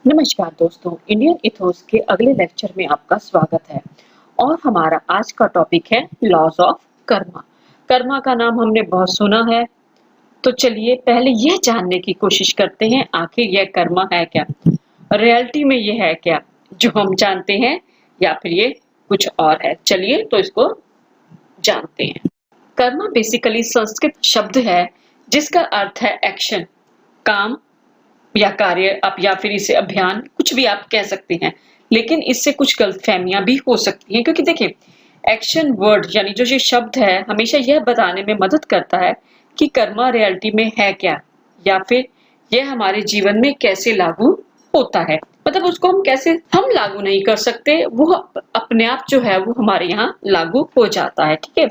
नमस्कार दोस्तों, Indian ethos के अगले लेक्चर में आपका स्वागत है। और हमारा आज का टॉपिक है लॉज ऑफ कर्मा। कर्मा का नाम हमने बहुत सुना है, तो चलिए पहले यह जानने की कोशिश करते हैं आखिर यह कर्मा है क्या, रियलिटी में यह है क्या जो हम जानते हैं, या फिर ये कुछ और है। चलिए तो इसको जानते हैं। कर्मा बेसिकली संस्कृत शब्द है जिसका अर्थ है एक्शन, काम या कार्य, आप या फिर इसे अभियान, कुछ भी आप कह सकते हैं। लेकिन इससे कुछ गलतफहमियां भी हो सकती हैं, क्योंकि देखिए एक्शन वर्ड यानी जो ये शब्द है हमेशा यह बताने में मदद करता है कि कर्मा रियलिटी में है क्या, या फिर यह हमारे जीवन में कैसे लागू होता है। मतलब उसको हम कैसे हम लागू नहीं कर सकते, वो अपने आप जो है वो हमारे यहाँ लागू हो जाता है। ठीक है,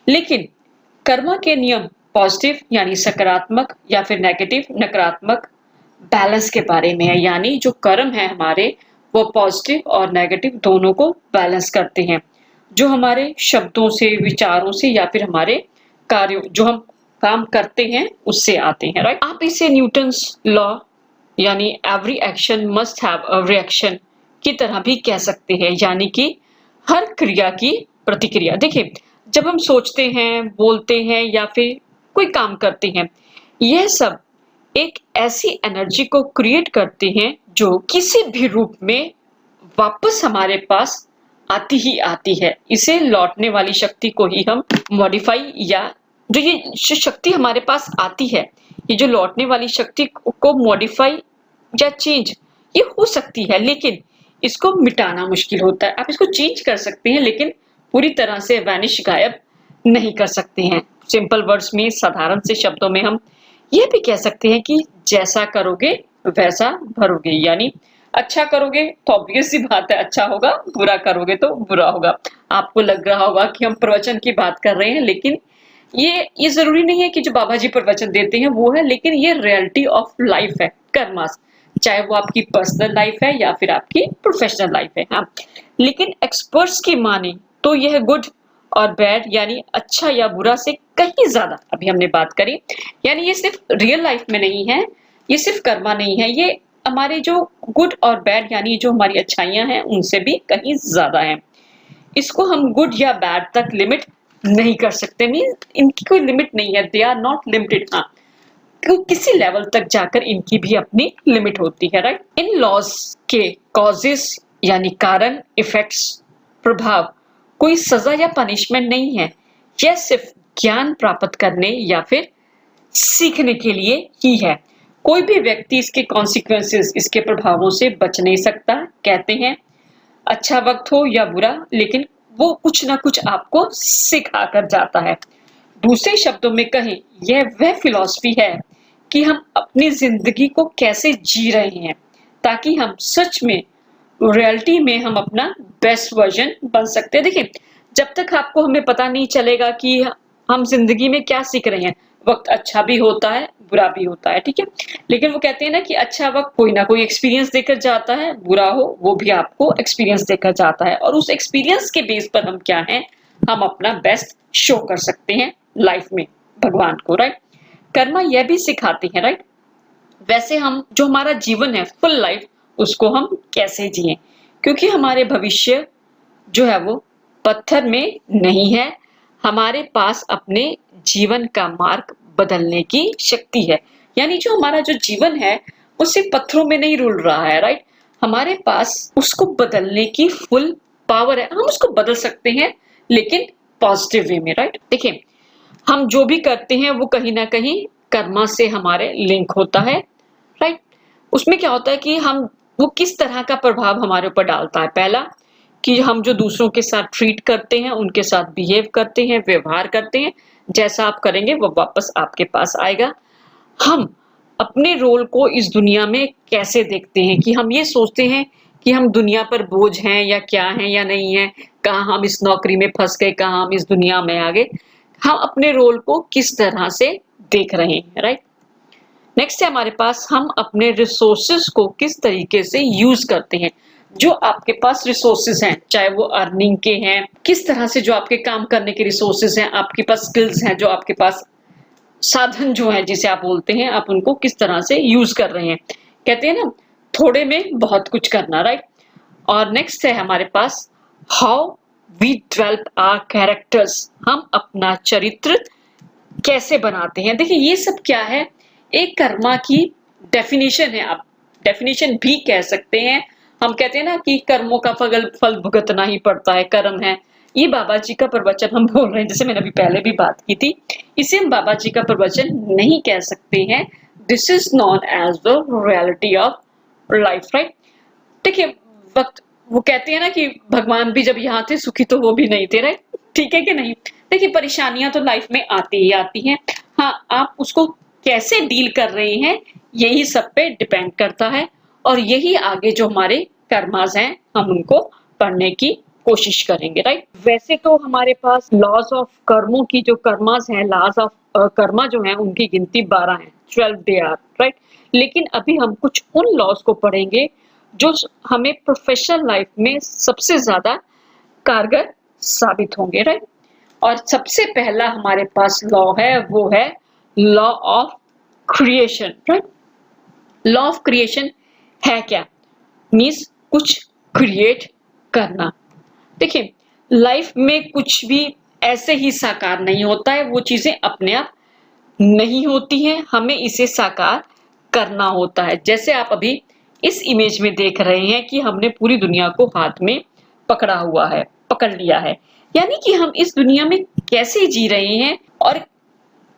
लेकिन कर्मा के नियम पॉजिटिव यानी सकारात्मक या फिर नेगेटिव नकारात्मक बैलेंस के बारे में है। यानी जो कर्म है हमारे वो पॉजिटिव और नेगेटिव दोनों को बैलेंस करते हैं, जो हमारे शब्दों से, विचारों से या फिर हमारे कार्यों जो हम काम करते हैं उससे आते हैं। राइट, आप इसे न्यूटन्स लॉ यानी every action must have a reaction की तरह भी कह सकते हैं, यानी कि हर क्रिया की प्रतिक्रिया। देखिए जब हम सोचते हैं, बोलते हैं या फिर कोई काम करते हैं, यह सब एक ऐसी एनर्जी को क्रिएट करते हैं जो किसी भी रूप में वापस हमारे पास आती ही आती है। इसे लौटने वाली शक्ति को ही हम मॉडिफाई, या जो ये शक्ति हमारे पास आती है, ये जो लौटने वाली शक्ति को मॉडिफाई या चेंज ये हो सकती है, लेकिन इसको मिटाना मुश्किल होता है। आप इसको चेंज कर सकते हैं लेकिन पूरी तरह से वैनिश, गायब नहीं कर सकते हैं। सिंपल वर्ड्स में, साधारण से शब्दों में हम यह भी कह सकते हैं कि जैसा करोगे वैसा भरोगे। यानी अच्छा करोगे तो ऑब्वियस सी बात है अच्छा होगा, बुरा करोगे तो बुरा होगा। आपको लग रहा होगा कि हम प्रवचन की बात कर रहे हैं, लेकिन ये जरूरी नहीं है कि जो बाबा जी प्रवचन देते हैं वो है, लेकिन ये रियलिटी ऑफ लाइफ है कर्मास, चाहे वो आपकी पर्सनल लाइफ है या फिर आपकी प्रोफेशनल लाइफ है। हाँ, लेकिन एक्सपर्ट्स की माने तो यह गुड और बैड यानी अच्छा या बुरा से कहीं ज्यादा, अभी हमने बात करी, यानी ये सिर्फ रियल लाइफ में नहीं है, ये सिर्फ कर्मा नहीं है, ये हमारे जो गुड और बैड यानी जो हमारी अच्छाइयां हैं उनसे भी कहीं ज्यादा है। इसको हम गुड या बैड तक लिमिट नहीं कर सकते, मीन इनकी कोई लिमिट नहीं है, दे आर नॉट लिमिटेड। हाँ, किसी लेवल तक जाकर इनकी भी अपनी लिमिट होती है। राइट, इन लॉज के कॉजेस यानी कारण, इफेक्ट्स, प्रभाव कोई सजा या पनिशमेंट नहीं है, यह सिर्फ ज्ञान प्राप्त करने या फिर सीखने के लिए ही है। कोई भी व्यक्ति इसके कॉन्सिक्वेंसेस, इसके प्रभावों से बच नहीं सकता। कहते हैं अच्छा वक्त हो या बुरा, लेकिन वो कुछ ना कुछ आपको सिखा कर जाता है। दूसरे शब्दों में कहें, यह वह फिलॉसफी है कि हम अपनी जिंदगी को कैसे जी रहे हैं, ताकि हम सच में रियलिटी में हम अपना बेस्ट वर्जन बन सकते हैं। देखिए जब तक आपको हमें पता नहीं चलेगा कि हम जिंदगी में क्या सीख रहे हैं, वक्त अच्छा भी होता है बुरा भी होता है। ठीक है, लेकिन वो कहते हैं ना कि अच्छा वक्त कोई ना कोई एक्सपीरियंस देकर जाता है, बुरा हो वो भी आपको एक्सपीरियंस देकर जाता है, और उस एक्सपीरियंस के बेस पर हम क्या हैं, हम अपना बेस्ट शो कर सकते हैं लाइफ में भगवान को। राइट, कर्मा यह भी सिखाती है। राइट, वैसे हम जो हमारा जीवन है फुल लाइफ, उसको हम कैसे जिए, क्योंकि हमारे भविष्य जो है वो पत्थर में नहीं है, हमारे पास अपने जीवन का मार्ग बदलने की शक्ति है। यानी जो हमारा जो जीवन है वो सिर्फ पत्थरों में नहीं रुल रहा है। राइट, हमारे पास उसको बदलने की फुल पावर है, हम उसको बदल सकते हैं लेकिन पॉजिटिव वे में। राइट, देखिए हम जो भी करते हैं वो कहीं ना कहीं कर्मा से हमारे लिंक होता है। राइट, उसमें क्या होता है कि हम वो किस तरह का प्रभाव हमारे ऊपर डालता है। पहला कि हम जो दूसरों के साथ ट्रीट करते हैं, उनके साथ बिहेव करते हैं, व्यवहार करते हैं, जैसा आप करेंगे वो वापस आपके पास आएगा। हम अपने रोल को इस दुनिया में कैसे देखते हैं, कि हम ये सोचते हैं कि हम दुनिया पर बोझ हैं या क्या हैं या नहीं है, कहाँ हम इस नौकरी में फंस गए, कहाँ हम इस दुनिया में आ गए, हम अपने रोल को किस तरह से देख रहे हैं। राइट, नेक्स्ट है हमारे पास हम अपने रिसोर्सेज को किस तरीके से यूज करते हैं। जो आपके पास रिसोर्सेज हैं, चाहे वो अर्निंग के हैं, किस तरह से जो आपके काम करने के रिसोर्सेज हैं, आपके पास स्किल्स हैं, जो आपके पास साधन जो है जिसे आप बोलते हैं, आप उनको किस तरह से यूज कर रहे हैं। कहते हैं ना थोड़े में बहुत कुछ करना, राइट। और नेक्स्ट है हमारे पास how we develop our characters, हम अपना चरित्र कैसे बनाते हैं। देखिए ये सब क्या है, एक कर्मा की डेफिनेशन है, आप डेफिनेशन भी कह सकते हैं। हम कहते हैं ना कि कर्मों का फल फल भुगतना ही पड़ता है, कर्म है। ये बाबा जी का प्रवचन हम बोल रहे हैं, जैसे मैंने अभी पहले भी बात की थी। इसे हम बाबा जी का प्रवचन नहीं कह सकते हैं। This is known as the reality of life, right. देखिए वक्त, वो कहते हैं ना कि भगवान भी जब यहाँ थे सुखी तो वो भी नहीं थे, राइट। ठीक है कि नहीं। देखिए परेशानियां तो लाइफ में आती ही आती हैं। हाँ, आप उसको कैसे डील कर रहे हैं यही सब पे डिपेंड करता है। और यही आगे जो हमारे कर्मास हैं हम उनको पढ़ने की कोशिश करेंगे, राइट। वैसे तो हमारे पास लॉज ऑफ कर्मों की जो कर्मास हैं, लॉज ऑफ कर्मा जो है उनकी गिनती 12 है, 12 दे आर, राइट। लेकिन अभी हम कुछ उन लॉज को पढ़ेंगे जो हमें प्रोफेशनल लाइफ में सबसे ज्यादा कारगर साबित होंगे, राइट। और सबसे पहला हमारे पास लॉ है, वो है law of creation, right. Law of creation है क्या, मीन्स कुछ क्रिएट करना। देखिए लाइफ में कुछ भी ऐसे ही साकार नहीं होता है, वो चीजें अपने आप नहीं होती हैं, हमें इसे साकार करना होता है। जैसे आप अभी इस इमेज में देख रहे हैं कि हमने पूरी दुनिया को हाथ में पकड़ा हुआ है, पकड़ लिया है। यानी कि हम इस दुनिया में कैसे जी रहे हैं, और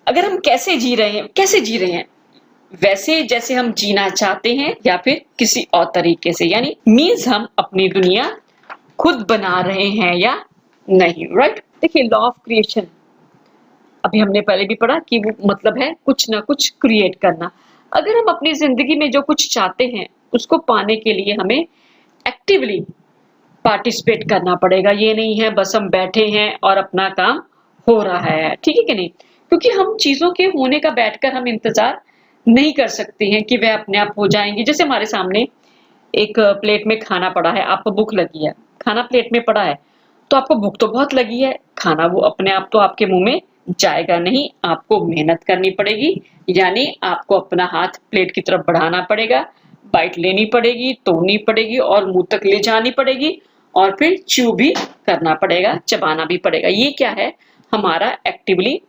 अगर हम कैसे जी रहे हैं, कैसे जी रहे हैं वैसे जैसे हम जीना चाहते हैं या फिर किसी और तरीके से, यानी मीन्स हम अपनी दुनिया खुद बना रहे हैं या नहीं, राइट। देखिए लॉ ऑफ क्रिएशन अभी हमने पहले भी पढ़ा कि वो मतलब है कुछ ना कुछ क्रिएट करना। अगर हम अपनी जिंदगी में जो कुछ चाहते हैं उसको पाने के लिए हमें एक्टिवली पार्टिसिपेट करना पड़ेगा। ये नहीं है बस हम बैठे हैं और अपना काम हो रहा है, ठीक है कि नहीं। क्योंकि हम चीजों के होने का बैठकर हम इंतजार नहीं कर सकते हैं कि वह अपने आप हो जाएंगी। जैसे हमारे सामने एक प्लेट में खाना पड़ा है, आपको भूख लगी है, खाना प्लेट में पड़ा है, तो आपको भूख तो बहुत लगी है, खाना वो अपने आप तो आपके मुंह में जाएगा नहीं, आपको मेहनत करनी पड़ेगी। यानी आपको अपना हाथ प्लेट की तरफ बढ़ाना पड़ेगा, बाइट लेनी पड़ेगी, तोड़नी पड़ेगी और मुंह तक ले जानी पड़ेगी, और फिर च्यू भी करना पड़ेगा, चबाना भी पड़ेगा। ये क्या है, हमारा एक्टिवली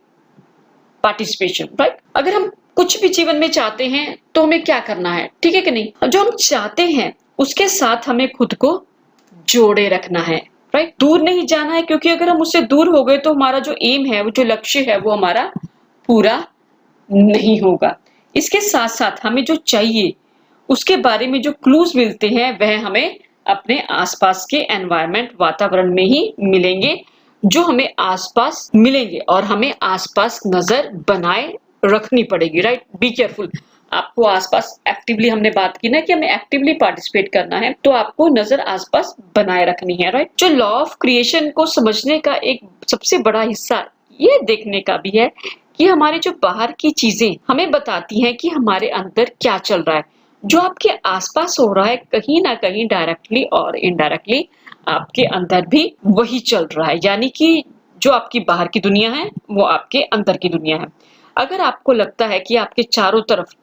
पार्टिसिपेशन, राइट। अगर हम कुछ भी जीवन में चाहते हैं तो हमें क्या करना है, ठीक है कि नहीं। जो हम चाहते हैं उसके साथ हमें खुद को जोड़े रखना है, राइट। दूर नहीं जाना है, क्योंकि अगर हम उससे दूर हो गए तो हमारा जो एम है, वो जो लक्ष्य है, वो हमारा पूरा नहीं होगा। इसके साथ साथ हमें जो चाहिए उसके बारे में जो क्लूज मिलते हैं वह हमें अपने आसपास के एनवायरनमेंट, वातावरण में ही मिलेंगे, जो हमें आसपास मिलेंगे, और हमें आसपास नजर बनाए रखनी पड़ेगी, राइट। Be careful. आपको आसपास एक्टिवली, हमने बात की ना कि हमें एक्टिवली पार्टिसिपेट करना है, तो आपको नजर आसपास बनाए रखनी है, राइट। जो लॉ ऑफ क्रिएशन को समझने का एक सबसे बड़ा हिस्सा ये देखने का भी है कि हमारे जो बाहर की चीजें हमें बताती हैं कि हमारे अंदर क्या चल रहा है। जो आपके आसपास हो रहा है कहीं ना कहीं डायरेक्टली और इनडायरेक्टली आपके अंदर भी वही चल रहा है। यानी कि जो आपकी बाहर की दुनिया है वो आपके अंदर की दुनिया है। अगर आपको लगता है कि आपके चारों तरफ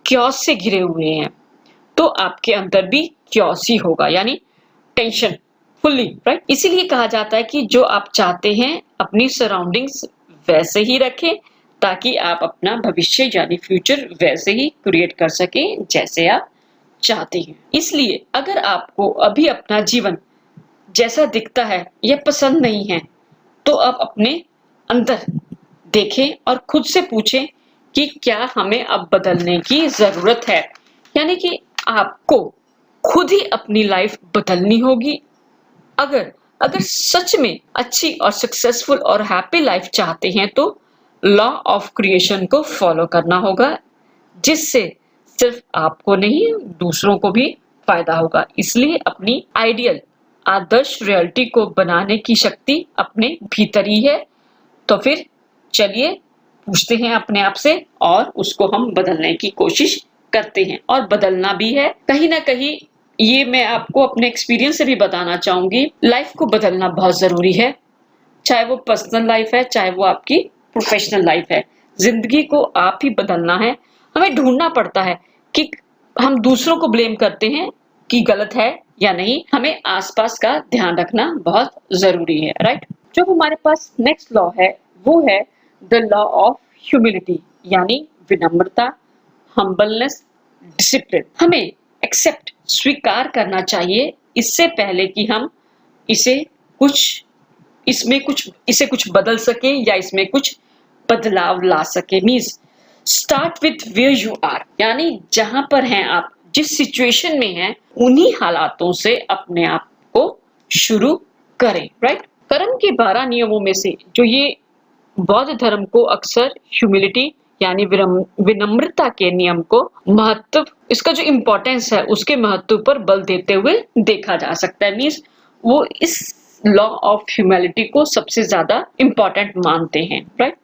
क्योस से घिरे हुए हैं तो आपके अंदर भी क्योस ही होगा, यानी टेंशन फुल्ली, राइट। इसीलिए कहा जाता है कि जो आप चाहते हैं अपनी सराउंडिंग्स वैसे ही रखें, ताकि आप अपना भविष्य यानी फ्यूचर वैसे ही क्रिएट कर सकें जैसे आप चाहते हैं। इसलिए अगर आपको अभी अपना जीवन जैसा दिखता है यह पसंद नहीं है, तो आप अपने अंदर देखें और खुद से पूछें कि क्या हमें अब बदलने की जरूरत है। यानी कि आपको खुद ही अपनी लाइफ बदलनी होगी। अगर अगर सच में अच्छी और सक्सेसफुल और हैप्पी लाइफ चाहते हैं तो लॉ ऑफ क्रिएशन को फॉलो करना होगा, जिससे सिर्फ आपको नहीं दूसरों को भी फायदा होगा। इसलिए अपनी आइडियल आदर्श रियलिटी को बनाने की शक्ति अपने भीतर ही है। तो फिर चलिए पूछते हैं अपने आप से और उसको हम बदलने की कोशिश करते हैं, और बदलना भी है कहीं ना कहीं। ये मैं आपको अपने एक्सपीरियंस से भी बताना चाहूंगी, लाइफ को बदलना बहुत जरूरी है, चाहे वो पर्सनल लाइफ है चाहे वो आपकी प्रोफेशनल लाइफ है। जिंदगी को आप ही बदलना है। हमें ढूंढना पड़ता है कि हम दूसरों को ब्लेम करते हैं कि गलत है या नहीं, हमें आसपास का ध्यान रखना बहुत जरूरी है, राइट। जो हमारे पास नेक्स्ट लॉ है वो है द लॉ ऑफ ह्यूमिलिटी, यानी विनम्रता, हम्बलनेस, डिसिप्लिन। हमें एक्सेप्ट, स्वीकार करना चाहिए इससे पहले कि हम इसे कुछ इसे कुछ बदल सके या इसमें कुछ बदलाव ला सके। Means start with where you are, यानी जहां पर हैं आप, जिस सिचुएशन में हैं, उन्हीं हालातों से अपने आप को शुरू करें, राइट। कर्म के 12 नियमों में से जो ये बौद्ध धर्म को अक्सर ह्यूमिलिटी यानी विनम्रता के नियम को महत्व, इसका जो इम्पोर्टेंस है उसके महत्व पर बल देते हुए देखा जा सकता है। मीन्स वो इस लॉ ऑफ ह्यूमिलिटी को सबसे ज्यादा इम्पोर्टेंट मानते हैं, राइट।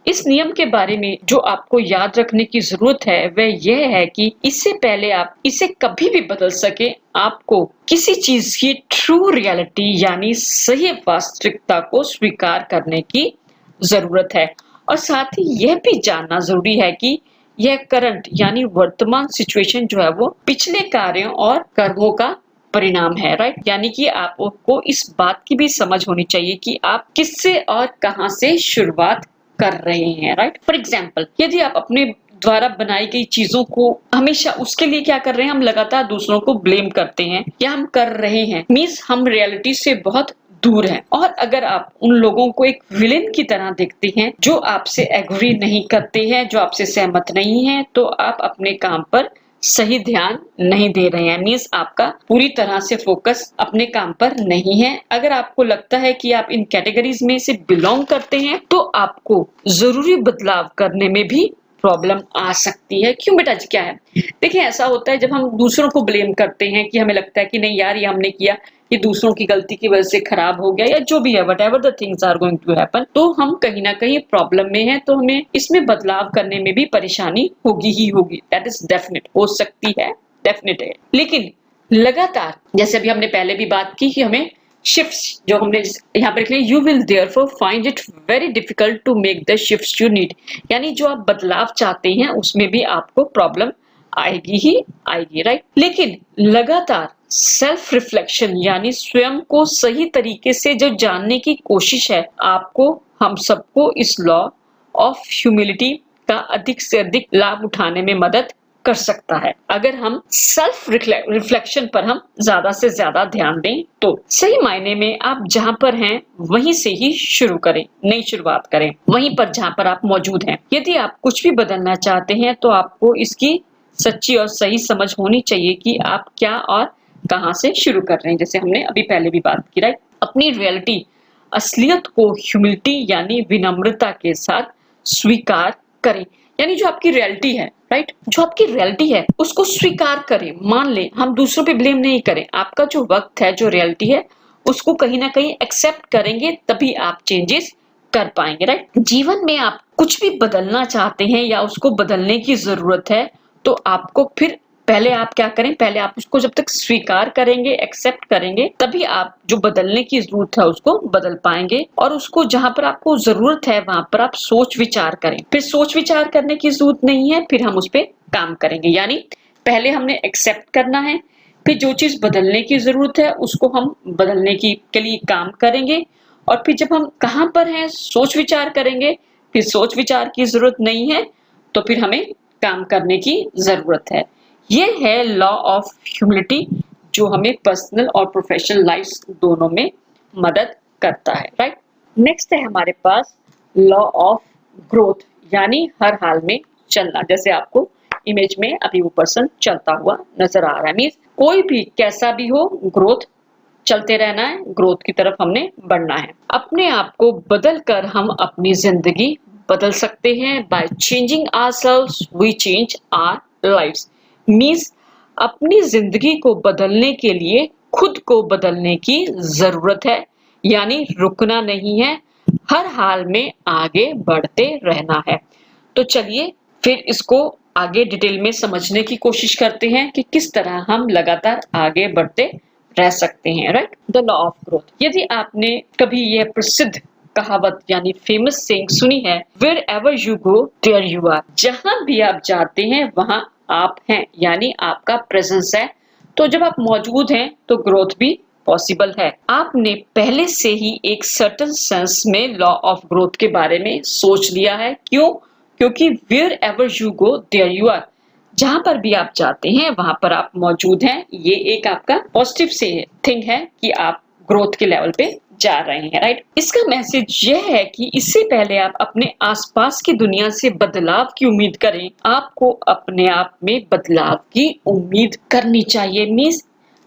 इस नियम के बारे में जो आपको याद रखने की जरूरत है वह यह है कि इससे पहले आप इसे कभी भी बदल सके, आपको किसी चीज की ट्रू रियलिटी यानी सही वास्तविकता को स्वीकार करने की जरूरत है। और साथ ही यह भी जानना जरूरी है कि यह करंट यानी वर्तमान सिचुएशन जो है वो पिछले कार्यों और कर्मों का परिणाम है, राइट। यानी कि आपको इस बात की भी समझ होनी चाहिए कि आप किससे और कहां से शुरुआत कर रहे हैं, राइट। फॉर एग्जाम्पल, यदि आप अपने द्वारा बनाई गई चीजों को हमेशा उसके लिए क्या कर रहे हैं, हम लगातार दूसरों को ब्लेम करते हैं या हम कर रहे हैं, मीन्स हम रियलिटी से बहुत दूर है। और अगर आप उन लोगों को एक विलेन की तरह देखते हैं जो आपसे एग्री नहीं करते हैं, जो आपसे सहमत नहीं है, तो आप अपने काम पर सही ध्यान नहीं दे रहे हैं। मीन्स आपका पूरी तरह से फोकस अपने काम पर नहीं है। अगर आपको लगता है कि आप इन कैटेगरीज में से बिलोंग करते हैं तो आपको जरूरी बदलाव करने में भी प्रॉब्लम आ सकती है। क्यों बेटा जी, क्या है? देखिए, ऐसा होता है जब हम दूसरों को ब्लेम करते हैं कि हमें लगता है कि नहीं यार, ये हमने किया, ये दूसरों की गलती की वजह से खराब हो गया, या जो भी है, whatever the things are going to happen, तो हम कहीं ना कहीं प्रॉब्लम में हैं, तो हमें इसमें बदलाव करने में भी परेशानी होगी ही होगी। दैट इज डेफिनेट, हो सकती है, डेफिनेट है। लेकिन लगातार, जैसे अभी हमने पहले भी बात की कि हमें शिफ्ट्स, जो हमने यहाँ पर लिखे, you will therefore find it very difficult to make the shifts you need, यानी जो आप बदलाव चाहते हैं उसमें भी आपको प्रॉब्लम आएगी ही आएगी, राइट। लेकिन लगातार सेल्फ रिफ्लेक्शन यानी स्वयं को सही तरीके से जो जानने की कोशिश है, आपको, हम सबको इस लॉ ऑफ ह्यूमिलिटी का अधिक से अधिक लाभ उठाने में मदद कर सकता है। अगर हम सेल्फ रिफ्लेक्शन पर हम ज्यादा से ज्यादा ध्यान दें तो सही मायने में आप जहां पर हैं वहीं से ही शुरू करें, नई शुरुआत करें वहीं पर जहां पर आप मौजूद हैं। यदि आप कुछ भी बदलना चाहते हैं तो आपको इसकी सच्ची और सही समझ होनी चाहिए कि आप क्या और कहां से शुरू कर रहे हैं। जैसे हमने अभी पहले भी बात की, राइट। अपनी रियलिटी, असलियत को ह्यूमिलिटी यानी विनम्रता के साथ स्वीकार करें। यानी जो आपकी रियलिटी है, राइट, जो आपकी रियलिटी है उसको स्वीकार करें, मान लें। हम दूसरों पे ब्लेम नहीं करें। आपका जो वक्त है, जो रियलिटी है, उसको कहीं ना कहीं एक्सेप्ट करेंगे तभी आप चेंजेस कर पाएंगे, राइट। जीवन में आप कुछ भी बदलना चाहते हैं या उसको बदलने की जरूरत है तो आपको फिर पहले आप क्या करें, पहले आप उसको जब तक स्वीकार करेंगे, एक्सेप्ट करेंगे, तभी आप जो बदलने की जरूरत है उसको बदल पाएंगे। और उसको जहां पर आपको जरूरत है वहां पर आप सोच विचार करें। फिर सोच विचार करने की जरूरत नहीं है, फिर हम उस पर काम करेंगे। यानी पहले हमने एक्सेप्ट करना है, फिर जो चीज बदलने की जरूरत है उसको हम बदलने के लिए काम करेंगे। और फिर जब हम कहाँ पर हैं, सोच विचार करेंगे, फिर सोच विचार की जरूरत नहीं है तो फिर हमें काम करने की जरूरत है। ये है लॉ ऑफ ह्यूमिलिटी जो हमें पर्सनल और प्रोफेशनल लाइफ दोनों में मदद करता है, राइट। नेक्स्ट है हमारे पास लॉ ऑफ ग्रोथ, यानी हर हाल में चलना। जैसे आपको इमेज में अभी वो पर्सन चलता हुआ नजर आ रहा है। मीन्स कोई भी कैसा भी हो, ग्रोथ चलते रहना है, ग्रोथ की तरफ हमने बढ़ना है। अपने आप को बदल कर हम अपनी जिंदगी बदल सकते हैं। By changing ourselves we change our lives. मीन्स अपनी जिंदगी को बदलने के लिए खुद को बदलने की जरूरत है, यानी रुकना नहीं है, हर हाल में आगे बढ़ते रहना है। तो चलिए फिर इसको आगे डिटेल में समझने की कोशिश करते हैं कि किस तरह हम लगातार आगे बढ़ते रह सकते हैं, right. The law of growth. यदि आपने कभी यह प्रसिद्ध कहावत यानी फेमस सेइंग सुनी है, wherever you go there you are, जहां भी आप जाते हैं वहां आप हैं, यानी आपका प्रेजेंस है। तो जब आप मौजूद हैं तो ग्रोथ भी पॉसिबल है। आपने पहले से ही एक सर्टेन सेंस में लॉ ऑफ ग्रोथ के बारे में सोच लिया है। क्यों? क्योंकि wherever you go there you are. जहां पर भी आप जाते हैं वहां पर आप मौजूद हैं। ये एक आपका पॉजिटिव से थिंग है कि आप ग्रोथ के लेवल पे जा रहे हैं, राइट। इसका मैसेज यह है कि इससे पहले आप अपने आसपास की दुनिया से बदलाव की उम्मीद करें, आपको अपने आप में बदलाव की उम्मीद करनी चाहिए। मीन्स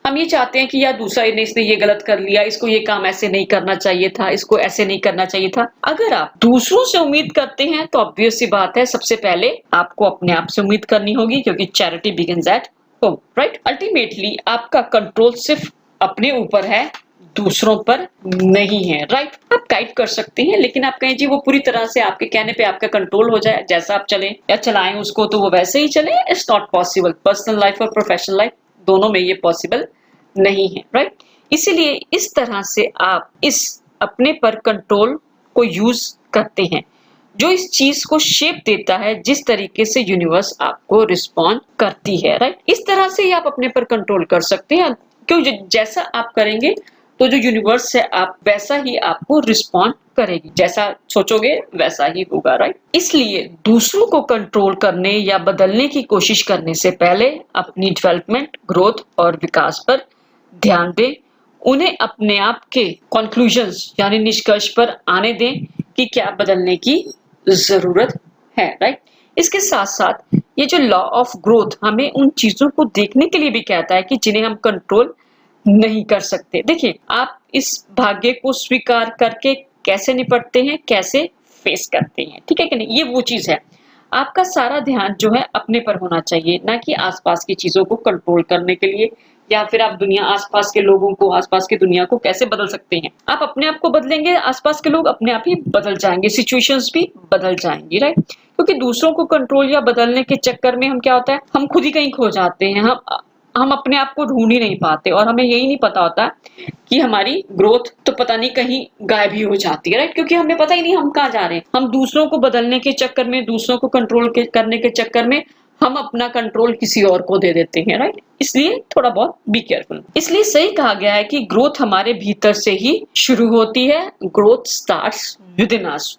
हम ये चाहते हैं कि यार दूसरा इसने ये गलत कर लिया, इसको ये काम ऐसे नहीं करना चाहिए था, इसको ऐसे नहीं करना चाहिए था। अगर आप दूसरों से उम्मीद करते हैं तो ऑब्वियस सी बात है, सबसे पहले आपको अपने आप से उम्मीद करनी होगी, क्योंकि charity begins at home, right. Ultimately आपका कंट्रोल सिर्फ अपने ऊपर है, दूसरों पर नहीं है, राइट। आप गाइड कर सकते हैं, लेकिन आप कहें जी वो पूरी तरह से आपके कहने पे आपका कंट्रोल हो जाए, जैसा आप चले या चलाएं उसको तो वो वैसे ही चले, it's not possible. Personal life और प्रोफेशनल लाइफ दोनों में ये पॉसिबल नहीं है, राइट। इसीलिए इस तरह से आप इस अपने पर कंट्रोल को यूज करते हैं, जो इस चीज को शेप देता है जिस तरीके से यूनिवर्स आपको रिस्पॉन्ड करती है, राइट। इस तरह से ही आप अपने पर कंट्रोल कर सकते हैं, क्यों जैसा आप करेंगे तो जो यूनिवर्स है आप वैसा ही आपको रिस्पॉन्ड करेगी, जैसा सोचोगे वैसा ही होगा, राइट। इसलिए दूसरों को कंट्रोल करने या बदलने की कोशिश करने से पहले अपनी डेवलपमेंट, ग्रोथ और विकास पर ध्यान दें। उन्हें अपने आप के कंक्लूजन्स यानी निष्कर्ष पर आने दें कि क्या बदलने की जरूरत है, राइट। इसके साथ साथ ये जो लॉ ऑफ ग्रोथ हमें उन चीजों को देखने के लिए भी कहता है कि जिन्हें हम कंट्रोल नहीं कर सकते। देखिए, आप इस भाग्य को स्वीकार करके कैसे निपटते हैं, कैसे फेस करते हैं, ठीक है कि नहीं। ये वो चीज है, आपका सारा ध्यान जो है अपने पर होना चाहिए, ना कि आसपास की चीजों को कंट्रोल करने के लिए, या फिर आप दुनिया आसपास के लोगों को, आसपास की दुनिया को कैसे बदल सकते हैं। आप अपने आप को बदलेंगे, आसपास के लोग अपने आप ही बदल जाएंगे, सिचुएशंस भी बदल जाएंगी, राइट। क्योंकि दूसरों को कंट्रोल या बदलने के चक्कर में हम क्या होता है, हम खुद ही कहीं खो जाते हैं, हम अपने आप को ढूंढ ही नहीं पाते, और हमें यही नहीं पता होता कि हमारी ग्रोथ तो पता नहीं कहीं गायब ही हो जाती है, राइट। क्योंकि हमें पता ही नहीं हम कहाँ जा रहे हैं। हम दूसरों को बदलने के चक्कर में, दूसरों को कंट्रोल करने के चक्कर में हम अपना कंट्रोल किसी और को दे देते हैं, राइट। इसलिए थोड़ा बहुत बी केयरफुल। इसलिए सही कहा गया है कि ग्रोथ हमारे भीतर से ही शुरू होती है। ग्रोथ स्टार्ट्स विद इन अस।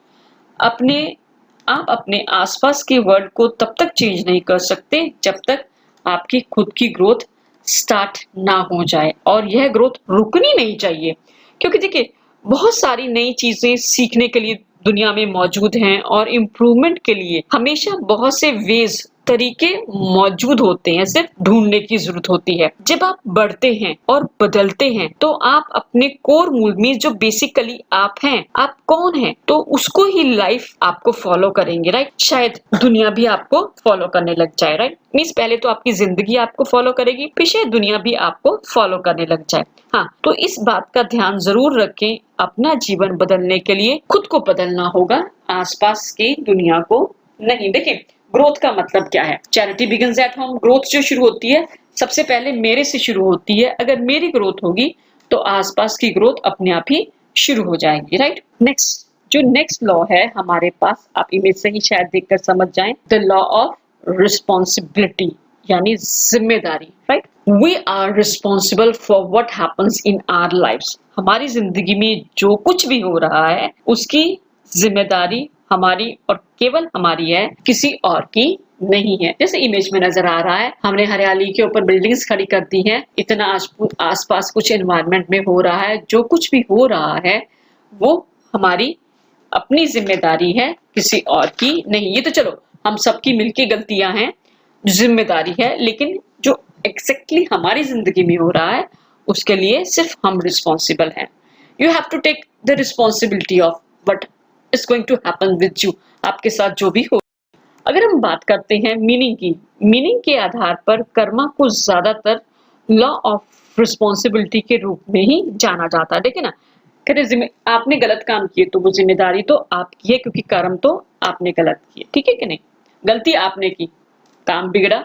आप अपने आसपास के वर्ल्ड को तब तक चेंज नहीं कर सकते जब तक आपकी खुद की ग्रोथ स्टार्ट ना हो जाए, और यह ग्रोथ रुकनी नहीं चाहिए। क्योंकि देखिए, बहुत सारी नई चीजें सीखने के लिए दुनिया में मौजूद हैं, और इम्प्रूवमेंट के लिए हमेशा बहुत से वेज, तरीके मौजूद होते हैं, सिर्फ ढूंढने की जरूरत होती है। जब आप बढ़ते हैं और बदलते हैं तो आप अपने कोर मूल में जो बेसिकली आप हैं, आप कौन हैं, तो उसको ही लाइफ आपको फॉलो करेंगे, राइट। शायद दुनिया भी आपको फॉलो करने लग जाए, राइट। मींस पहले तो आपकी जिंदगी आपको फॉलो करेगी, फिर शायद दुनिया भी आपको फॉलो करने लग जाए। हाँ, तो इस बात का ध्यान जरूर रखें, अपना जीवन बदलने के लिए खुद को बदलना होगा, आसपास की दुनिया को नहीं। देखिए, ग्रोथ का मतलब क्या है, charity begins at home. Growth जो शुरू होती है सबसे पहले मेरे से शुरू होती है। अगर मेरी ग्रोथ होगी तो आसपास की ग्रोथ अपने आप ही शुरू हो जाएगी, राइट। नेक्स्ट लॉ है हमारे पास, आप इमेज से ही शायद देखकर समझ जाएं, द लॉ ऑफ रिस्पॉन्सिबिलिटी, यानी जिम्मेदारी, right. We are responsible for what happens in our lives. हमारी जिंदगी में जो कुछ भी हो रहा है उसकी जिम्मेदारी हमारी और केवल हमारी है, किसी और की नहीं है। जैसे इमेज में नजर आ रहा है, हमने हरियाली के ऊपर बिल्डिंग्स खड़ी कर दी हैं, इतना आसपास कुछ एनवायरनमेंट में हो रहा है, जो कुछ भी हो रहा है वो हमारी अपनी जिम्मेदारी है, किसी और की नहीं। ये तो चलो हम सबकी मिलके गलतियां हैं, जिम्मेदारी है, लेकिन जो एग्जैक्टली हमारी जिंदगी में हो रहा है उसके लिए सिर्फ हम रिस्पॉन्सिबल हैं। You have to take the responsibility of what is going to happen with you, आपके साथ जो भी हो। अगर हम बात करते हैं मीनिंग के आधार पर कर्मा को ज्यादातर लॉ ऑफ रिस्पॉन्सिबिलिटी के रूप में ही जाना जाता है। देखिए ना, कहते आपने गलत काम किए तो वो जिम्मेदारी तो आपकी है, क्योंकि कर्म तो आपने गलत किए, ठीक है कि नहीं। गलती आपने की, काम बिगड़ा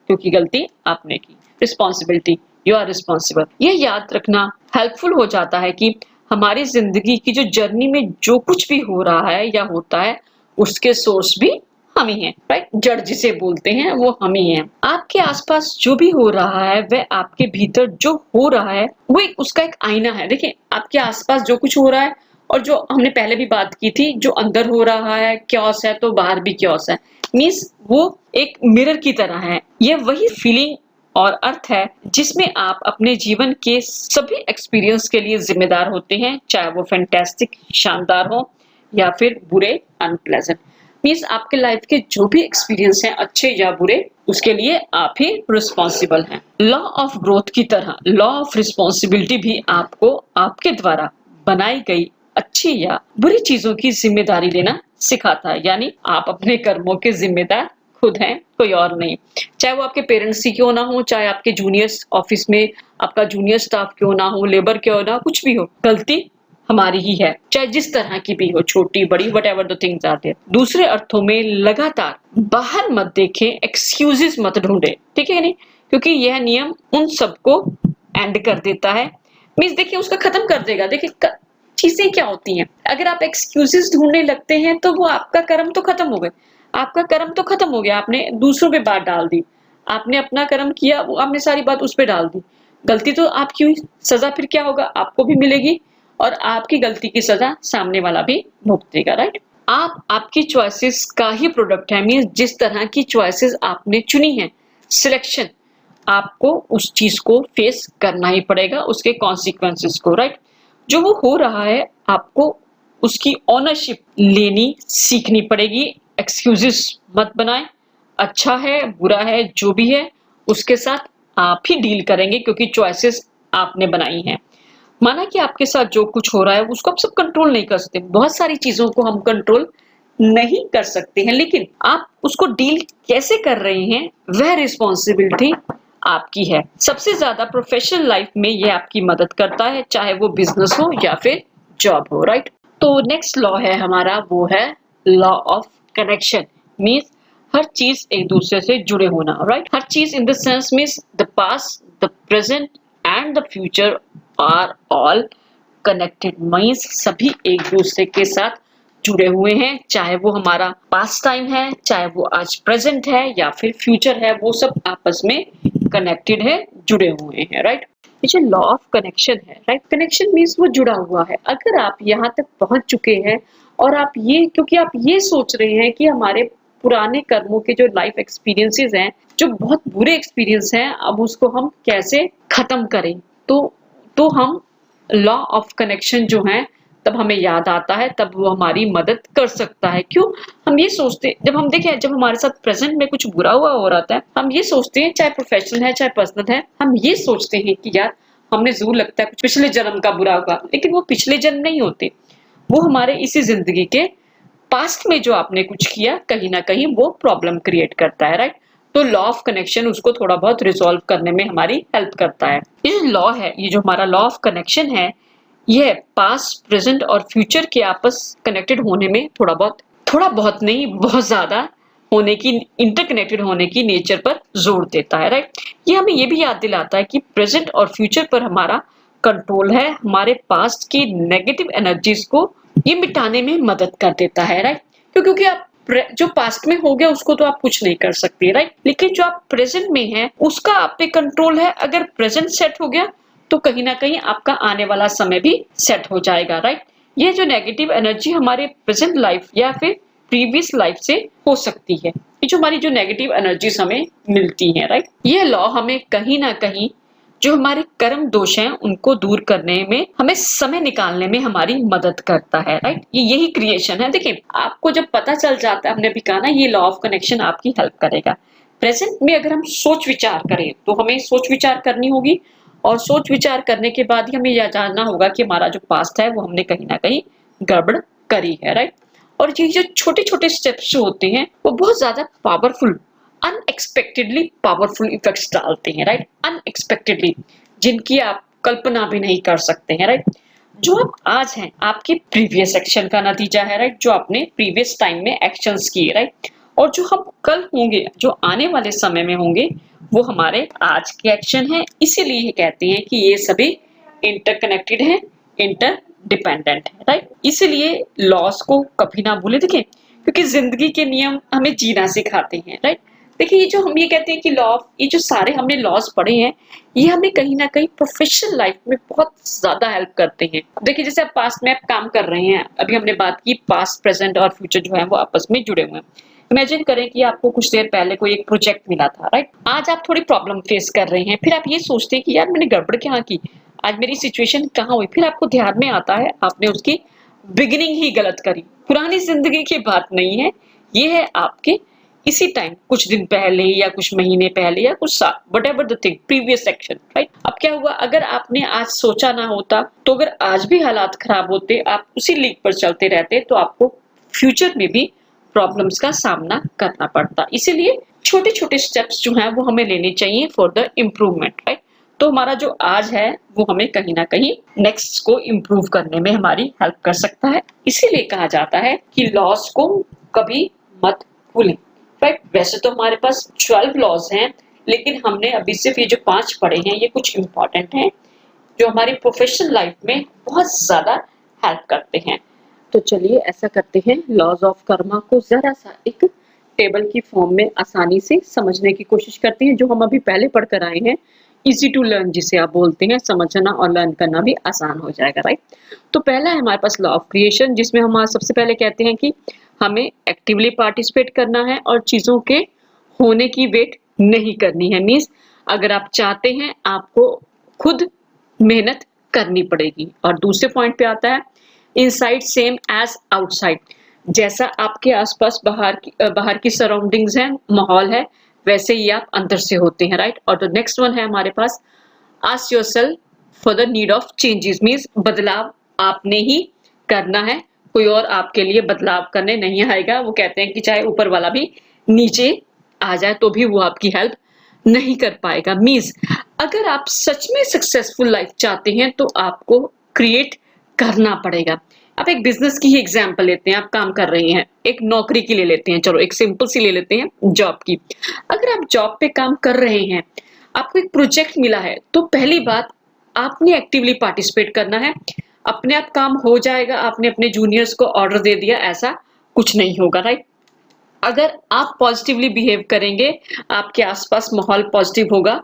क्योंकि गलती आपने की। Responsibility, you are responsible. यह याद रखना हेल्पफुल हो जाता है कि हमारी जिंदगी की जो जर्नी में जो कुछ भी हो रहा है या होता है उसके सोर्स भी हम ही हैं, राइट। जड़ जिसे बोलते हैं वो हम ही हैं। आपके आसपास जो भी हो रहा है वह आपके भीतर जो हो रहा है वो उसका एक आईना है। देखिए आपके आसपास जो कुछ हो रहा है और जो हमने पहले भी बात की थी, जो अंदर हो रहा है क्योस है तो बाहर भी क्योस है, मीन्स वो एक मिरर की तरह है। ये वही फीलिंग और अर्थ है जिसमें आप अपने जीवन के सभी एक्सपीरियंस के लिए जिम्मेदार होते हैं, चाहे वो फैंटास्टिक शानदार हो या फिर बुरे अनप्लेजेंट। मीन्स आपके लाइफ के जो भी एक्सपीरियंस हैं, अच्छे या बुरे, उसके लिए आप ही रिस्पॉन्सिबल हैं। लॉ ऑफ ग्रोथ की तरह लॉ ऑफ रिस्पॉन्सिबिलिटी भी आपको आपके द्वारा बनाई गई अच्छी या बुरी चीजों की जिम्मेदारी लेना सिखाता है। यानी आप अपने कर्मों के जिम्मेदार खुद हैं, कोई और नहीं। चाहे वो आपके पेरेंट्स ही क्यों ना हो, चाहे आपके जूनियर्स ऑफिस में आपका जूनियर स्टाफ क्यों ना हो, लेबर क्यों ना, कुछ भी हो, गलती हमारी ही है, चाहे जिस तरह की भी हो, छोटी बड़ी, whatever the things are there. दूसरे अर्थों में लगातार बाहर मत देखें, एक्सक्यूजेस मत ढूंढे, ठीक है नहीं, क्योंकि यह नियम उन सबको एंड कर देता है। मीन्स देखिए उसका खत्म कर देगा। देखिए चीजें क्या होती हैं, अगर आप एक्सक्यूजेस ढूंढने लगते हैं तो वो आपका कर्म तो खत्म हो गए, आपका कर्म तो खत्म हो गया, आपने दूसरों पे बात डाल दी, आपने अपना कर्म किया, वो आपने सारी बात उस पे डाल दी, गलती तो आपकी हुई, सजा फिर क्या होगा, आपको भी मिलेगी और आपकी गलती की सजा सामने वाला भी भुगतेगा, राइट। आप आपकी चॉइसेस का ही प्रोडक्ट है। मींस जिस तरह की चॉइसेस आपने चुनी है, सिलेक्शन, आपको उस चीज को फेस करना ही पड़ेगा, उसके कॉन्सिक्वेंसेस को, राइट। जो वो हो रहा है आपको उसकी ओनरशिप लेनी सीखनी पड़ेगी। एक्सक्यूजेस मत बनाएं, अच्छा है बुरा है जो भी है उसके साथ आप ही डील करेंगे, क्योंकि चॉइसेस आपने बनाई हैं। माना कि आपके साथ जो कुछ हो रहा है उसको आप सब कंट्रोल नहीं कर सकते, बहुत सारी चीजों को हम कंट्रोल नहीं कर सकते हैं, लेकिन आप उसको डील कैसे कर रहे हैं वह रिस्पॉन्सिबिलिटी आपकी है। सबसे ज्यादा प्रोफेशनल लाइफ में ये आपकी मदद करता है, चाहे वो बिजनेस हो या फिर जॉब हो, राइट। तो नेक्स्ट लॉ है हमारा, वो है लॉ ऑफ कनेक्शन। मीन्स हर चीज एक दूसरे से जुड़े होना, राइट। हर चीज in the sense means the past, the present and the future are all connected. Means सभी एक दूसरे के साथ जुड़े हुए हैं, चाहे वो हमारा पास्ट टाइम है, चाहे वो आज प्रेजेंट है या फिर फ्यूचर है, वो सब आपस में कनेक्टेड है, जुड़े हुए हैं, राइट। ये जो लॉ ऑफ कनेक्शन है, राइट, कनेक्शन मीन्स वो जुड़ा हुआ है। अगर आप यहाँ तक पहुंच चुके हैं और आप ये, क्योंकि आप ये सोच रहे हैं कि हमारे पुराने कर्मों के जो लाइफ एक्सपीरियंसेस हैं, जो बहुत बुरे एक्सपीरियंस हैं, अब उसको हम कैसे खत्म करें, तो हम लॉ ऑफ कनेक्शन जो है तब हमें याद आता है, तब वो हमारी मदद कर सकता है। क्यों हम ये सोचते, जब हम देखें, जब हमारे साथ प्रेजेंट में कुछ बुरा हुआ हो रहा है, हम ये सोचते हैं, चाहे प्रोफेशनल है चाहे पर्सनल है, हम ये सोचते हैं कि यार हमने जरूर लगता है कुछ पिछले जन्म का बुरा हुआ, लेकिन वो पिछले जन्म नहीं होते, वो हमारे इसी जिंदगी के पास्ट में जो आपने कुछ किया कहीं ना कहीं वो प्रॉब्लम क्रिएट करता है, राइट। तो लॉ ऑफ कनेक्शन उसको थोड़ा बहुत रिजॉल्व करने में हमारी हेल्प करता है। ये जो लॉ है, ये जो हमारा लॉ ऑफ कनेक्शन है, यह पास्ट प्रेजेंट और फ्यूचर के आपस कनेक्टेड होने में थोड़ा बहुत नहीं, बहुत ज्यादा होने की, इंटरकनेक्टेड होने की नेचर पर जोर देता है, राइट। ये हमें ये भी याद दिलाता है कि प्रेजेंट और फ्यूचर पर हमारा कंट्रोल है, हमारे पास्ट की नेगेटिव एनर्जीज को ये मिटाने में मदद कर देता है, राइट। क्योंकि आप जो पास्ट में हो गया उसको तो आप कुछ नहीं कर सकते, राइट, लेकिन जो आप प्रेजेंट में है उसका आप पे कंट्रोल है। अगर प्रेजेंट सेट हो गया तो कहीं ना कहीं आपका आने वाला समय भी सेट हो जाएगा, राइट। ये जो नेगेटिव एनर्जी हमारे प्रेजेंट लाइफ या फिर प्रीवियस लाइफ से हो सकती है, ये जो हमारी जो नेगेटिव एनर्जीज हमें मिलती हैं, राइट, ये लॉ हमें कहीं ना कहीं जो हमारे कर्म दोष हैं उनको दूर करने में, हमें समय निकालने में हमारी मदद करता है, राइट। ये यही क्रिएशन है। देखिए आपको जब पता चल जाता है, हमने भी कहा ना, ये लॉ ऑफ कनेक्शन आपकी हेल्प करेगा। प्रेजेंट में अगर हम सोच विचार करें तो हमें सोच विचार करनी होगी, और सोच विचार करने के बाद ही हमें यह जानना होगा कि हमारा जो पास्ट है वो हमने कहीं ना कहीं गड़बड़ करी है, राइट। और ये जो छोटे छोटे स्टेप्स जो होते हैं वो बहुत ज्यादा पावरफुल, अनएक्सपेक्टेडली पावरफुल इफेक्ट्स डालते हैं, राइट, अनएक्सपेक्टेडली, जिनकी आप कल्पना भी नहीं कर सकते हैं, राइट। जो आप आज हैं आपके प्रीवियस एक्शन का नतीजा है, राइट, जो आपने प्रीवियस टाइम में एक्शंस किए, राइट, और जो हम कल होंगे, जो आने वाले समय में होंगे, वो हमारे आज के एक्शन हैं। इसीलिए कहते हैं कि ये सभी इंटरकनेक्टेड हैं, इंटरडिपेंडेंट है, राइट। इसीलिए लॉस को कभी ना भूले, देखिए, क्योंकि जिंदगी के नियम हमें जीना सिखाते हैं, राइट। देखिए, ये जो हम ये कहते हैं कि लॉ, ये जो सारे हमने लॉज पढ़े हैं, ये हमें कहीं ना कहीं प्रोफेशनल लाइफ में बहुत ज्यादा हेल्प करते हैं। देखिए, जैसे आप पास्ट में आप काम कर रहे हैं, अभी हमने बात की पास्ट, प्रेजेंट और फ्यूचर जो है वो आपस में जुड़े हुए हैं। इमेजिन करें कि आपको कुछ देर पहले कोई एक प्रोजेक्ट मिला था, राइट। आज आप थोड़ी प्रॉब्लम फेस कर रहे हैं, फिर आप ये सोचते हैं कि यार मैंने गड़बड़ क्या की, आज मेरी सिचुएशन कहाँ हुई। फिर आपको ध्यान में आता है आपने उसकी बिगिनिंग ही गलत करी। पुरानी जिंदगी की बात नहीं है, ये है आपके इसी टाइम, कुछ दिन पहले या कुछ महीने पहले या कुछ साल, whatever the thing, previous action, right. अब क्या हुआ, अगर आपने आज सोचा ना होता, तो अगर आज भी हालात खराब होते, आप उसी लीक पर चलते रहते, तो आपको फ्यूचर में भी प्रॉब्लम्स का सामना करना पड़ता। इसीलिए छोटे छोटे स्टेप्स जो हैं वो हमें लेने चाहिए फॉर द इम्प्रूवमेंट, राइट। तो हमारा जो आज है वो हमें कहीं ना कहीं नेक्स्ट को इम्प्रूव करने में हमारी हेल्प कर सकता है। इसीलिए कहा जाता है कि लॉस को कभी मत भूलें, राइट। वैसे तो हमारे पास 12 लॉज हैं, लेकिन हमने अभी सिर्फ ये जो 5 पढ़े हैं, ये कुछ इंपॉर्टेंट हैं जो हमारी प्रोफेशनल लाइफ में बहुत ज्यादा हेल्प करते हैं। तो चलिए ऐसा करते हैं, लॉज ऑफ कर्मा को जरा सा एक टेबल की फॉर्म में आसानी से समझने की कोशिश करते हैं, जो हम अभी पहले पढ़ कर आए हैं। इजी टू लर्न जिसे आप बोलते हैं, समझना और लर्न करना भी आसान हो जाएगा, राइट। तो पहला है हमारे पास लॉ ऑफ क्रिएशन, जिसमें हम सबसे पहले कहते हैं कि हमें एक्टिवली पार्टिसिपेट करना है और चीजों के होने की वेट नहीं करनी है। मींस अगर आप चाहते हैं, आपको खुद मेहनत करनी पड़ेगी। और दूसरे पॉइंट पे आता है इनसाइड सेम एज आउटसाइड, जैसा आपके आसपास बाहर की सराउंडिंग्स है, माहौल है, वैसे ही आप अंदर से होते हैं, राइट। और तो नेक्स्ट वन है हमारे पास ask yourself for the need of changes, means बदलाव आपने ही करना है, कोई और आपके लिए बदलाव करने नहीं आएगा। वो कहते हैं कि चाहे ऊपर वाला भी नीचे आ जाए तो भी वो आपकी हेल्प नहीं कर पाएगा। मींस अगर आप सच में सक्सेसफुल लाइफ चाहते हैं तो आपको क्रिएट करना पड़ेगा। आप एक बिजनेस की ही एग्जांपल लेते हैं, आप काम कर रहे हैं, एक नौकरी की ले लेते हैं, चलो एक सिंपल सी ले लेते हैं, जॉब की। अगर आप जॉब पे काम कर रहे हैं, आपको एक प्रोजेक्ट मिला है, तो पहली बात आपने एक्टिवली पार्टिसिपेट करना है। अपने आप काम हो जाएगा, आपने अपने जूनियर्स को ऑर्डर दे दिया, ऐसा कुछ नहीं होगा, राइट। अगर आप पॉजिटिवली बिहेव करेंगे, आपके आसपास माहौल पॉजिटिव होगा,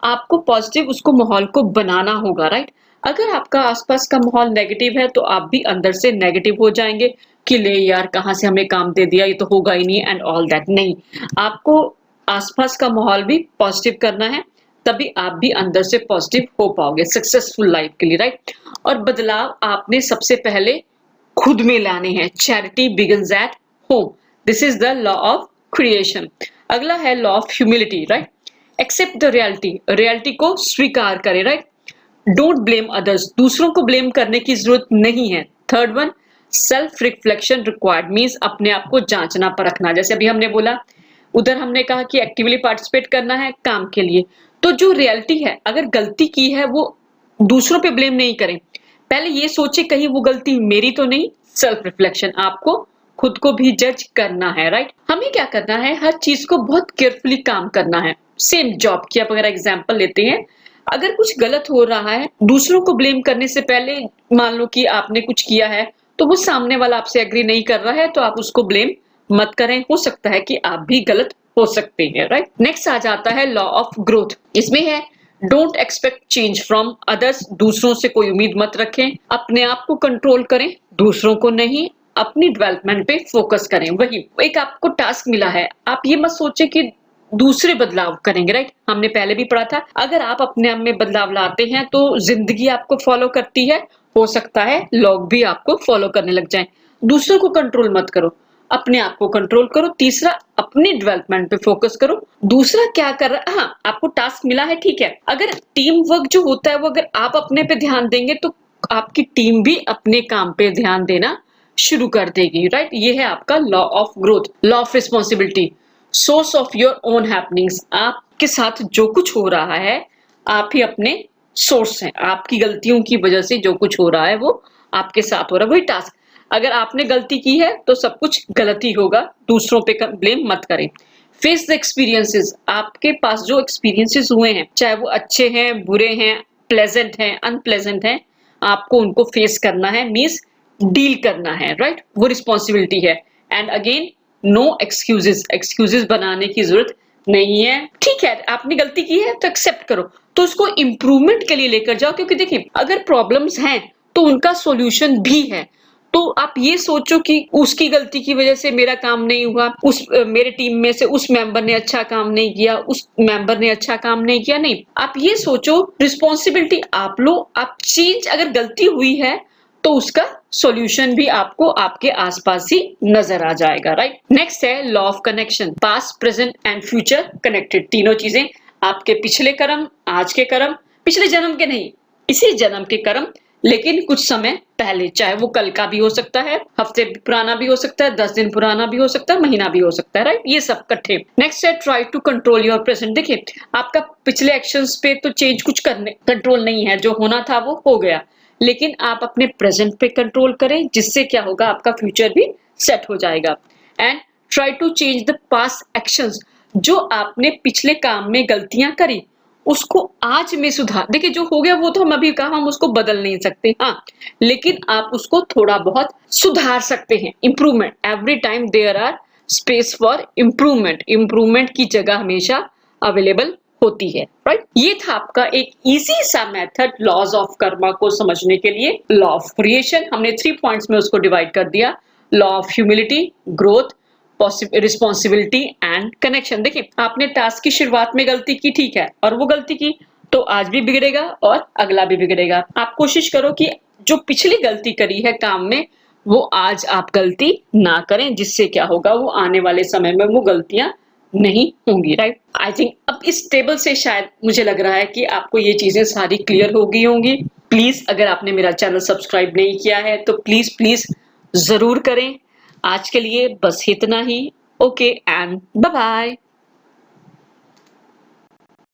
आपको पॉजिटिव उसको माहौल को बनाना होगा, राइट। अगर आपका आसपास का माहौल नेगेटिव है तो आप भी अंदर से नेगेटिव हो जाएंगे कि ले यार कहाँ से हमें काम दे दिया, ये तो होगा ही नहीं एंड ऑल दैट। नहीं, आपको आसपास का माहौल भी पॉजिटिव करना है, तभी आप भी अंदर से पॉजिटिव हो पाओगे सक्सेसफुल लाइफ के लिए, राइट। और बदलाव आपने सबसे पहले खुद में लाने हैं। Charity begins at home, this is the law of creation. अगला है law of humility, right. Accept the reality, reality को स्वीकार करें, राइट। डोंट ब्लेम अदर्स, दूसरों को ब्लेम करने की जरूरत नहीं है। Third one, self reflection required, means अपने आप को जांचना परखना। जैसे अभी हमने बोला, उधर हमने कहा कि एक्टिवली पार्टिसिपेट करना है काम के लिए, तो जो रियलिटी है, अगर गलती की है वो दूसरों पे ब्लेम नहीं करें, पहले ये सोचे कहीं वो गलती मेरी तो नहीं। सेल्फ रिफ्लेक्शन, आपको खुद को भी जज करना है, राइट। हमें क्या करना है, हर चीज को बहुत केयरफुली काम करना है। सेम जॉब की आप अगर एग्जांपल लेते हैं, अगर कुछ गलत हो रहा है, दूसरों को ब्लेम करने से पहले मान लो कि आपने कुछ किया है, तो वो सामने वाला आपसे एग्री नहीं कर रहा है, तो आप उसको ब्लेम मत करें, हो सकता है कि आप भी गलत हो सकते हैं, राइट। नेक्स्ट आ जाता है लॉ ऑफ ग्रोथ, इसमें है don't expect change from others, दूसरों से कोई उम्मीद मत रखें, अपने आप को कंट्रोल करें, दूसरों को नहीं। अपनी डेवलपमेंट पे फोकस करें। वही एक आपको टास्क मिला है, आप ये मत सोचे कि दूसरे बदलाव करेंगे, राइट। हमने पहले भी पढ़ा था, अगर आप अपने आप में बदलाव लाते हैं तो जिंदगी आपको फॉलो करती है, हो सकता है लोग भी आपको फॉलो करने लग जाएं। दूसरों को कंट्रोल मत करो, अपने आप को कंट्रोल करो। तीसरा, अपनी डेवलपमेंट पे फोकस करो। दूसरा क्या कर रहा है, हाँ आपको टास्क मिला है, ठीक है, अगर टीम वर्क जो होता है वो अगर आप अपने पे ध्यान देंगे तो आपकी टीम भी अपने काम पे ध्यान देना शुरू कर देगी, राइट। ये है आपका law of growth. Law of responsibility, source of your own happenings, आपके साथ जो कुछ हो रहा है आप ही अपने सोर्स हैं, आपकी गलतियों की वजह से जो कुछ हो रहा है वो आपके साथ हो रहा है। वही टास्क, अगर आपने गलती की है तो सब कुछ गलत ही होगा, दूसरों पे ब्लेम मत करें। फेस द एक्सपीरियंसेस, आपके पास जो एक्सपीरियंसेस हुए हैं, चाहे वो अच्छे हैं, बुरे हैं, प्लेजेंट हैं, अनप्लेजेंट हैं, आपको उनको फेस करना है, मींस डील करना है, राइट। वो रिस्पॉन्सिबिलिटी है। And again no excuses, excuses बनाने की जरूरत नहीं है। ठीक है, आपने गलती की है तो एक्सेप्ट करो, तो उसको इम्प्रूवमेंट के लिए लेकर जाओ, क्योंकि देखिए अगर प्रॉब्लम्स हैं तो उनका सॉल्यूशन भी है। तो आप ये सोचो कि उसकी गलती की वजह से मेरा काम नहीं हुआ, मेरे टीम में से उस मेंबर ने अच्छा काम नहीं किया, उस मेंबर ने अच्छा काम नहीं किया, नहीं, आप ये सोचो रिस्पॉन्सिबिलिटी आप लो, आप चेंज, अगर गलती हुई है तो उसका सॉल्यूशन भी आपको आपके आसपास ही नजर आ जाएगा, राइट। नेक्स्ट है law of connection, past present and future connected. तीनों चीजें, आपके पिछले कर्म, आज के कर्म, पिछले जन्म के नहीं, इसी जन्म के कर्म, लेकिन कुछ समय पहले, चाहे वो कल का भी हो सकता है, हफ्ते पुराना भी हो सकता है, 10 दिन पुराना भी हो सकता है, महीना भी हो सकता है, राइट, ये सब इकट्ठे। नेक्स्ट है try to control your present. देखिए आपका पिछले एक्शंस पे तो चेंज कुछ करने कंट्रोल नहीं है, जो होना था वो हो गया, लेकिन आप अपने प्रेजेंट पे कंट्रोल करें, जिससे क्या होगा, आपका फ्यूचर भी सेट हो जाएगा। And try to change the past actions, जो आपने पिछले काम में गलतियां करी उसको आज में सुधार, देखिए जो हो गया वो तो हम अभी कहा, हम उसको बदल नहीं सकते, हाँ, लेकिन आप उसको थोड़ा बहुत सुधार सकते हैं। Improvement, every time there are space for improvement, improvement की जगह हमेशा अवेलेबल होती है, राइट। ये था आपका एक इजी सा मेथड लॉज ऑफ कर्मा को समझने के लिए। लॉ ऑफ क्रिएशन हमने 3 पॉइंट्स में उसको डिवाइड कर दिया, law of humility, growth, responsibility and connection. देखिए आपने टास्क की शुरुआत में गलती की, ठीक है, और वो गलती की तो आज भी बिगड़ेगा और अगला भी बिगड़ेगा। आप कोशिश करो कि जो पिछली गलती करी है काम में वो आज आप गलती ना करें, जिससे क्या होगा, वो आने वाले समय में वो गलतियां नहीं होंगी, राइट। आई थिंक अब इस टेबल से शायद मुझे लग रहा है कि आपको ये चीजें सारी क्लियर हो गई होंगी। प्लीज अगर आपने मेरा चैनल सब्सक्राइब नहीं किया है तो प्लीज प्लीज जरूर करें। आज के लिए बस इतना ही। Okay and bye bye.